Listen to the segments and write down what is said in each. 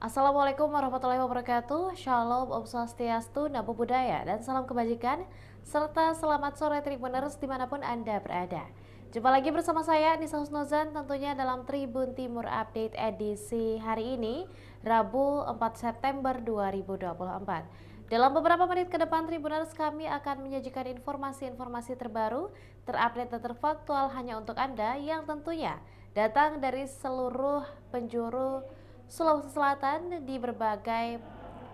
Assalamualaikum warahmatullahi wabarakatuh. Shalom, Om Swastiastu, Namo Buddhaya, dan salam kebajikan. Serta selamat sore Tribuners dimanapun Anda berada. Jumpa lagi bersama saya Nisa Husnuzan tentunya dalam Tribun Timur Update edisi hari ini, Rabu 4 September 2024. Dalam beberapa menit ke depan Tribuners kami akan menyajikan informasi-informasi terbaru, terupdate dan terfaktual hanya untuk Anda yang tentunya datang dari seluruh penjuru Sulawesi Selatan di berbagai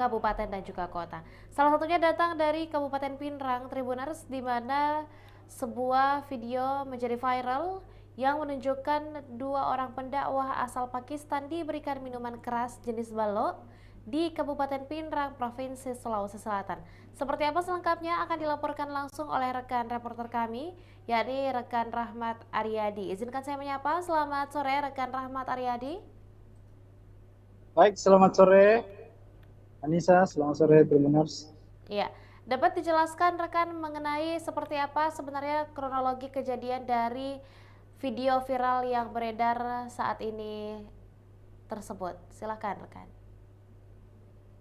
kabupaten dan juga kota. Salah satunya datang dari Kabupaten Pinrang, Tribuners, di mana sebuah video menjadi viral yang menunjukkan dua orang pendakwah asal Pakistan diberikan minuman keras jenis balok di Kabupaten Pinrang, Provinsi Sulawesi Selatan. Seperti apa selengkapnya akan dilaporkan langsung oleh rekan reporter kami, yakni rekan Rahmat Aryadi. Izinkan saya menyapa, selamat sore rekan Rahmat Aryadi. Baik, selamat sore Anissa, selamat sore Tribuners. Iya, dapat dijelaskan rekan mengenai seperti apa sebenarnya kronologi kejadian dari video viral yang beredar saat ini tersebut? Silakan rekan.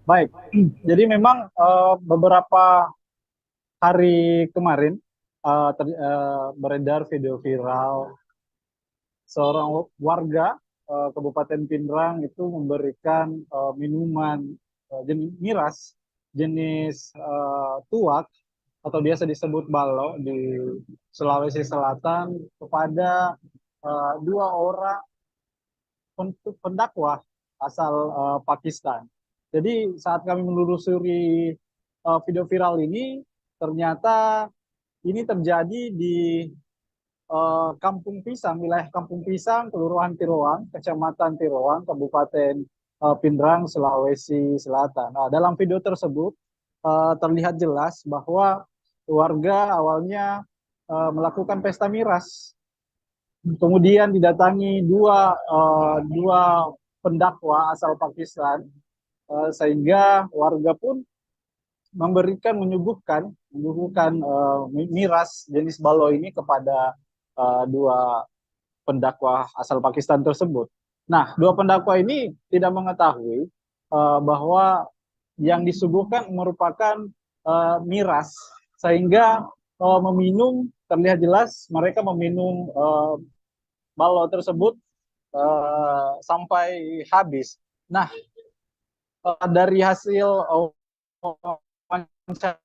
Baik, jadi memang beberapa hari kemarin beredar video viral seorang warga Kabupaten Pinrang itu memberikan minuman jenis miras, jenis tuak atau biasa disebut balo di Sulawesi Selatan kepada dua orang pendakwah asal Pakistan. Jadi saat kami menelusuri video viral ini, ternyata ini terjadi di Kampung Pisang, wilayah Kampung Pisang, Kelurahan Tiroang, Kecamatan Tiroang, Kabupaten Pinrang, Sulawesi Selatan. Nah, dalam video tersebut terlihat jelas bahwa warga awalnya melakukan pesta miras. Kemudian didatangi dua pendakwa asal Pakistan, sehingga warga pun menyuguhkan miras jenis balo ini kepada dua pendakwa asal Pakistan tersebut. Nah, dua pendakwa ini tidak mengetahui bahwa yang disuguhkan merupakan miras, sehingga terlihat jelas mereka meminum balo tersebut sampai habis. Nah, dari hasil wawancara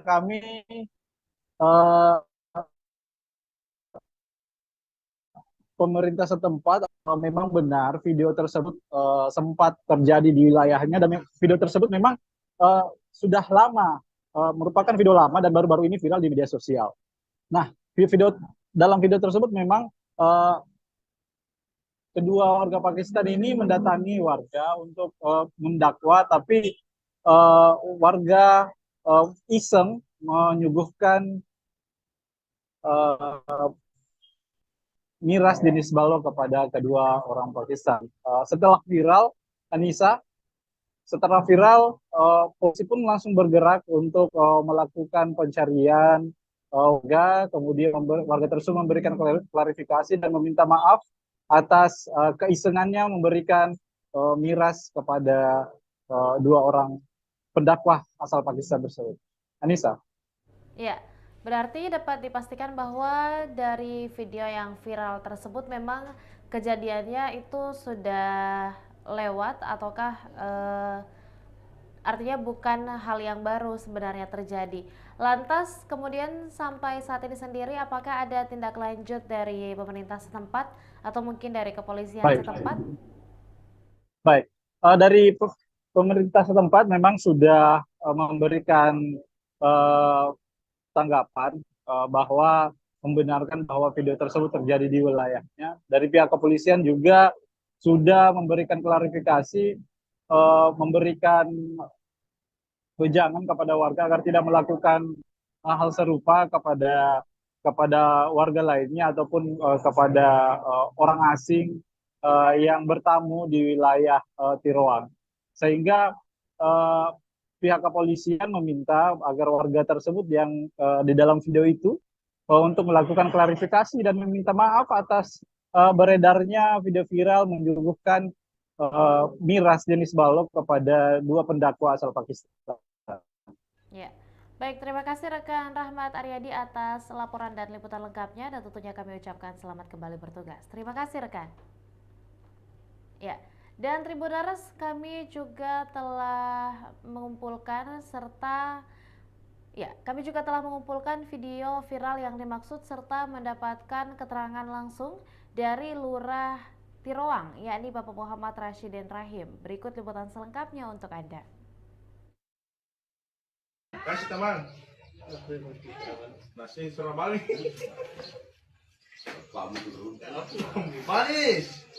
kami, eh, pemerintah setempat memang benar video tersebut sempat terjadi di wilayahnya, dan video tersebut memang sudah lama, merupakan video lama dan baru-baru ini viral di media sosial. Nah, dalam video tersebut memang kedua warga Pakistan ini mendatangi warga untuk mendakwa, tapi warga iseng menyuguhkan uh, miras jenis balok kepada kedua orang Pakistan. Setelah viral, Anissa, polisi pun langsung bergerak untuk melakukan pencarian warga, kemudian warga tersebut memberikan klarifikasi dan meminta maaf atas keisengannya memberikan miras kepada dua orang pendakwah asal Pakistan tersebut. Anissa. Ya, berarti dapat dipastikan bahwa dari video yang viral tersebut memang kejadiannya itu sudah lewat ataukah artinya bukan hal yang baru sebenarnya terjadi. Lantas kemudian sampai saat ini sendiri apakah ada tindak lanjut dari pemerintah setempat atau mungkin dari kepolisian Baik. setempat? Baik, dari pemerintah setempat memang sudah memberikan eh, tanggapan bahwa membenarkan bahwa video tersebut terjadi di wilayahnya. Dari pihak kepolisian juga sudah memberikan klarifikasi, memberikan wejangan kepada warga agar tidak melakukan hal serupa kepada warga lainnya ataupun kepada orang asing yang bertamu di wilayah Tiroang. Sehingga uh, pihak kepolisian meminta agar warga tersebut yang di dalam video itu untuk melakukan klarifikasi dan meminta maaf atas beredarnya video viral menyuguhkan miras jenis balok kepada dua pendakwa asal Pakistan. Ya. Baik, terima kasih rekan Rahmat Aryadi atas laporan dan liputan lengkapnya dan tentunya kami ucapkan selamat kembali bertugas. Terima kasih rekan. Ya. Dan Tribuners, kami juga telah mengumpulkan video viral yang dimaksud serta mendapatkan keterangan langsung dari Lurah Tiroang, yakni Bapak Muhammad Rashidin Rahim. Berikut liputan selengkapnya untuk Anda. Kasih teman. Nasi Surabaya. Kamu dulu. Manis.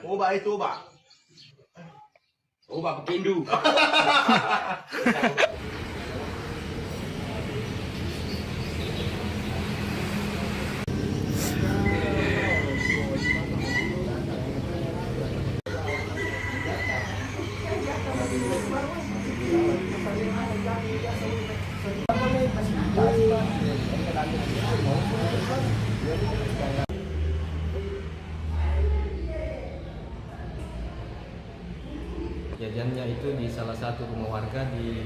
Coba itu, Pak. Coba petindu. Kejadiannya itu di salah satu rumah warga di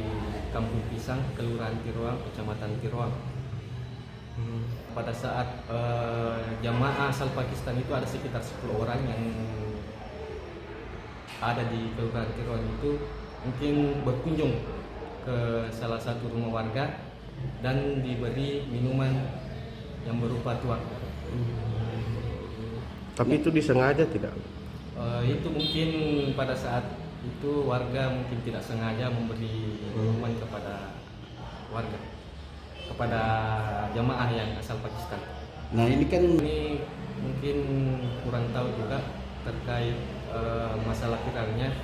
Kampung Pisang, Kelurahan Tiroang, Kecamatan Tiroang. Pada saat jamaah asal Pakistan itu ada sekitar 10 orang yang ada di Kelurahan Tiroang itu mungkin berkunjung ke salah satu rumah warga dan diberi minuman yang berupa tuak. Tapi itu disengaja tidak? Itu mungkin pada saat itu warga mungkin tidak sengaja memberi minuman kepada warga, kepada jamaah yang asal Pakistan. Nah ini kan Ini mungkin kurang tahu juga terkait masalah viralnya,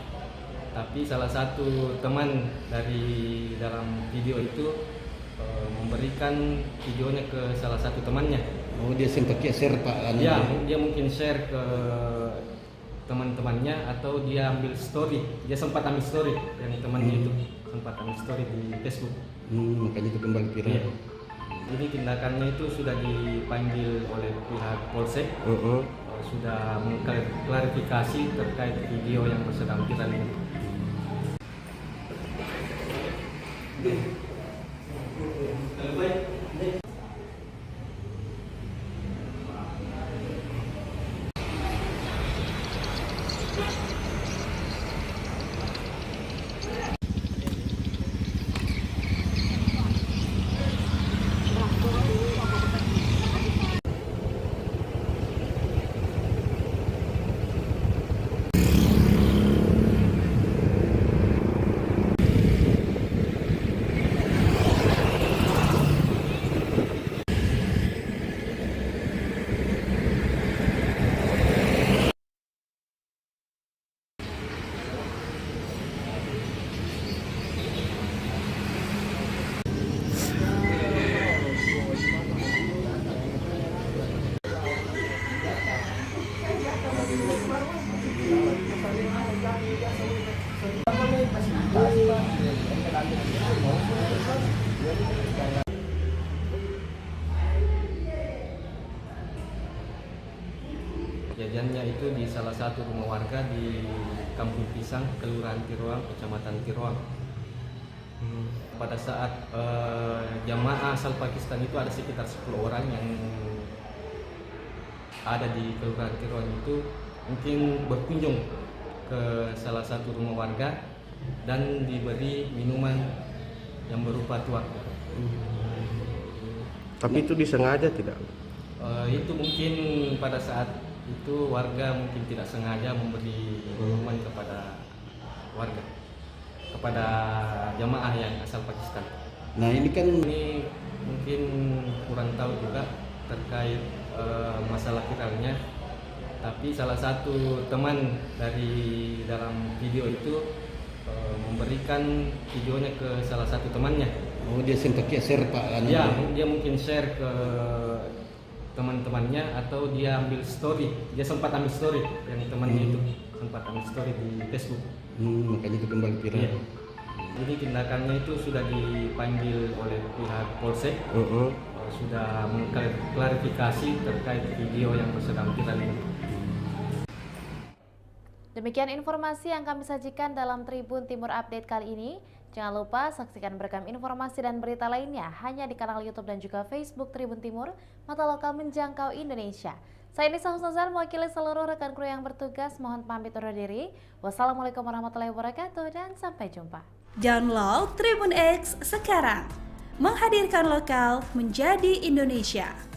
tapi salah satu teman dari dalam video itu memberikan videonya ke salah satu temannya. oh dia sempat share Pak. Ya, dia mungkin share ke teman-temannya atau dia ambil story. Dia sempat ambil story yang temannya itu sempat ambil story di Facebook. Makanya itu kembali viral. Iya. Jadi tindakannya itu sudah dipanggil oleh pihak Polsek. Sudah mengklarifikasi terkait video yang sedang viral ini. Kejadiannya itu di salah satu rumah warga di Kampung Pisang, Kelurahan Tiroang, Kecamatan Tiroang. Pada saat jamaah asal Pakistan itu ada sekitar 10 orang yang ada di Kelurahan Tiroang itu mungkin berkunjung ke salah satu rumah warga dan diberi minuman yang berupa tuak. Tapi itu disengaja tidak? Itu mungkin pada saat itu warga mungkin tidak sengaja memberi minuman kepada warga, kepada jamaah yang asal Pakistan. Nah ini kan Ini mungkin kurang tahu juga terkait masalah viralnya, tapi salah satu teman dari dalam video itu memberikan videonya ke salah satu temannya. oh dia sempat share Pak. Ya, dia mungkin share ke teman-temannya atau dia ambil story. Dia sempat ambil story yang temannya itu sempat ambil story di Facebook. Makanya itu kembali viral. Iya. Jadi tindakannya itu sudah dipanggil oleh pihak Polsek. Sudah mengklarifikasi terkait video yang sedang viral ini. Demikian informasi yang kami sajikan dalam Tribun Timur Update kali ini. Jangan lupa saksikan beragam informasi dan berita lainnya hanya di kanal YouTube dan juga Facebook Tribun Timur, mata lokal menjangkau Indonesia. Saya Nisa Husnuzan, mewakili seluruh rekan kru yang bertugas, mohon pamit undur diri. Wassalamualaikum warahmatullahi wabarakatuh dan sampai jumpa. Download Tribun X sekarang, menghadirkan lokal menjadi Indonesia.